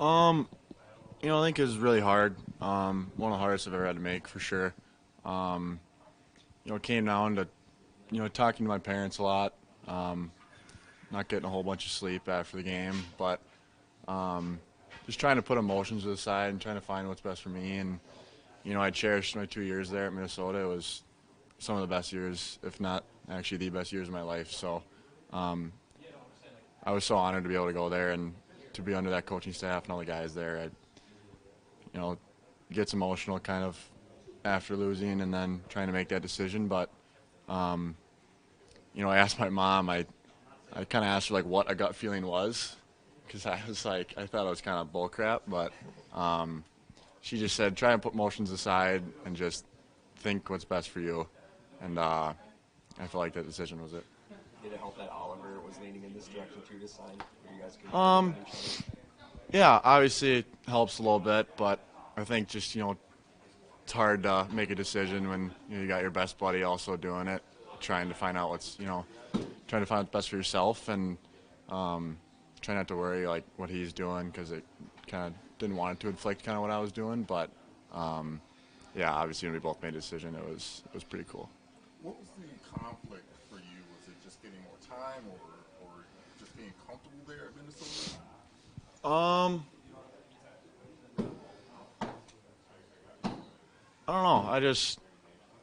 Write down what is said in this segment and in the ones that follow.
Um, I think it was really hard. One of the hardest I've ever had to make for sure. Um, it came down to, talking to my parents a lot, um, not getting a whole bunch of sleep after the game, but just trying to put emotions to the side and trying to find what's best for me. And, I cherished my 2 years there at Minnesota. It was some of the best years, if not actually the best years of my life. So um, I was so honored to be able to go there and to be under that coaching staff and all the guys there. You know, gets emotional kind of after losing and then trying to make that decision. But, um, I asked my mom, I kind of asked her like what a gut feeling was because I was like, I thought it was kind of bull crap, but she just said, try and put emotions aside and just think what's best for you. And I felt like that decision was it. Did it help that Oliver was leaning in this direction too to sign? Or you guys could Um, each other? yeah, obviously it helps a little bit, but I think just, it's hard to make a decision when you got your best buddy also doing it, trying to find out trying to find what's best for yourself and try not to worry like what he's doing because it kind of didn't want it to inflict kind of what I was doing. But yeah, obviously when we both made a decision, it was pretty cool. What was the conflict for you? Was it just getting more time or just being comfortable there at Minnesota? Um, I don't know.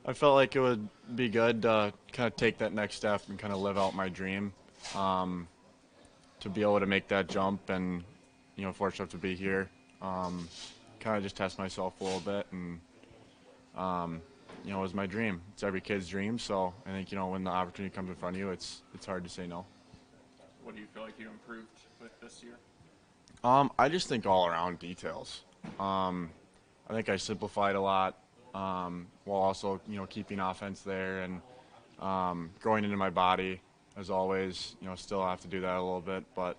I felt like it would be good to kind of take that next step and kind of live out my dream. Um, to be able to make that jump and fortunate enough to be here. Kind of just test myself a little bit and it was my dream. It's every kid's dream. So I think when the opportunity comes in front of you, it's hard to say no. What do you feel like you improved with this year? I just think all around details. I think I simplified a lot while also keeping offense there and growing into my body as always. Still have to do that a little bit, but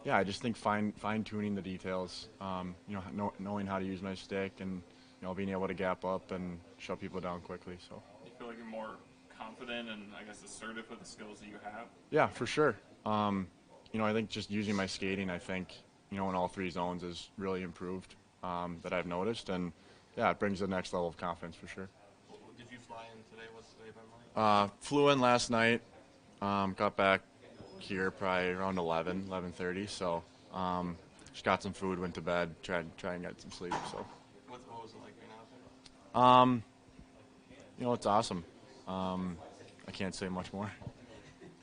yeah, I just think fine tuning the details. Knowing how to use my stick and being able to gap up and shut people down quickly. So. You feel like you're more confident and I guess assertive with the skills that you have? Yeah, for sure. I think just using my skating, I think, in all three zones is really improved that I've noticed. And, yeah, it brings the next level of confidence for sure. Did you fly in today? What's today by morning? Flew in last night, got back here probably around 11:30. So just got some food, went to bed, tried and get some sleep. So. What was it like being out there? It's awesome. I can't say much more.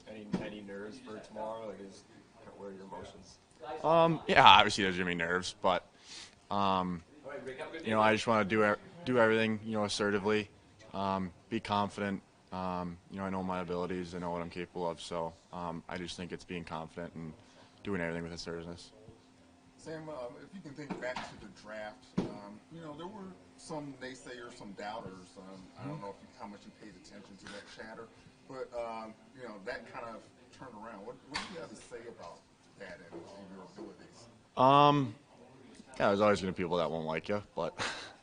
Any nerves for tomorrow? Like, what are your emotions? Yeah, obviously there's gonna be nerves, but I just want to do everything assertively, be confident. I know my abilities, I know what I'm capable of, so I just think it's being confident and doing everything with assertiveness. Sam, if you can think back to the draft, there were some naysayers, some doubters. I don't know how much you paid attention to that chatter, but that kind of turned around. What do you have to say about that and your abilities? Yeah, there's always going to be people that won't like you, but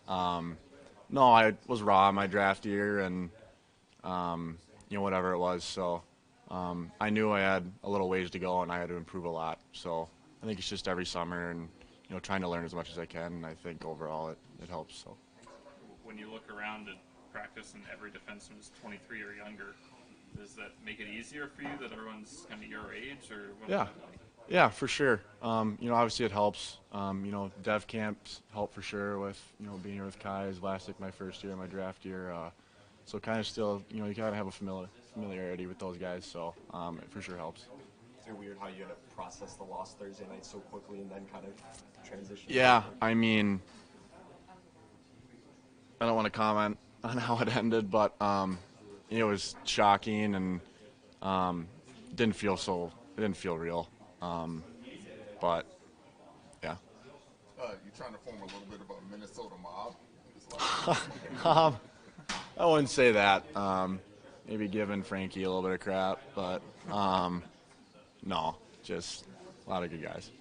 no, I was raw in my draft year and whatever it was. So I knew I had a little ways to go and I had to improve a lot. So I think it's just every summer and trying to learn as much as I can. And I think overall it helps. So When you look around at practice and every defenseman is 23 or younger, does that make it easier for you that everyone's kind of your age, or what? yeah. Yeah, for sure. Obviously it helps. Dev camps help for sure with, being here with Kai as Vlasic my first year, my draft year. So kind of still, you got to have a familiarity with those guys. So it for sure helps. Is it weird how you had to process the loss Thursday night so quickly and then kind of transition? Yeah, I mean, I don't want to comment on how it ended, but it was shocking and it didn't feel real. But yeah. You're trying to form a little bit of a Minnesota mob. I wouldn't say that. Maybe giving Frankie a little bit of crap, but no, just a lot of good guys.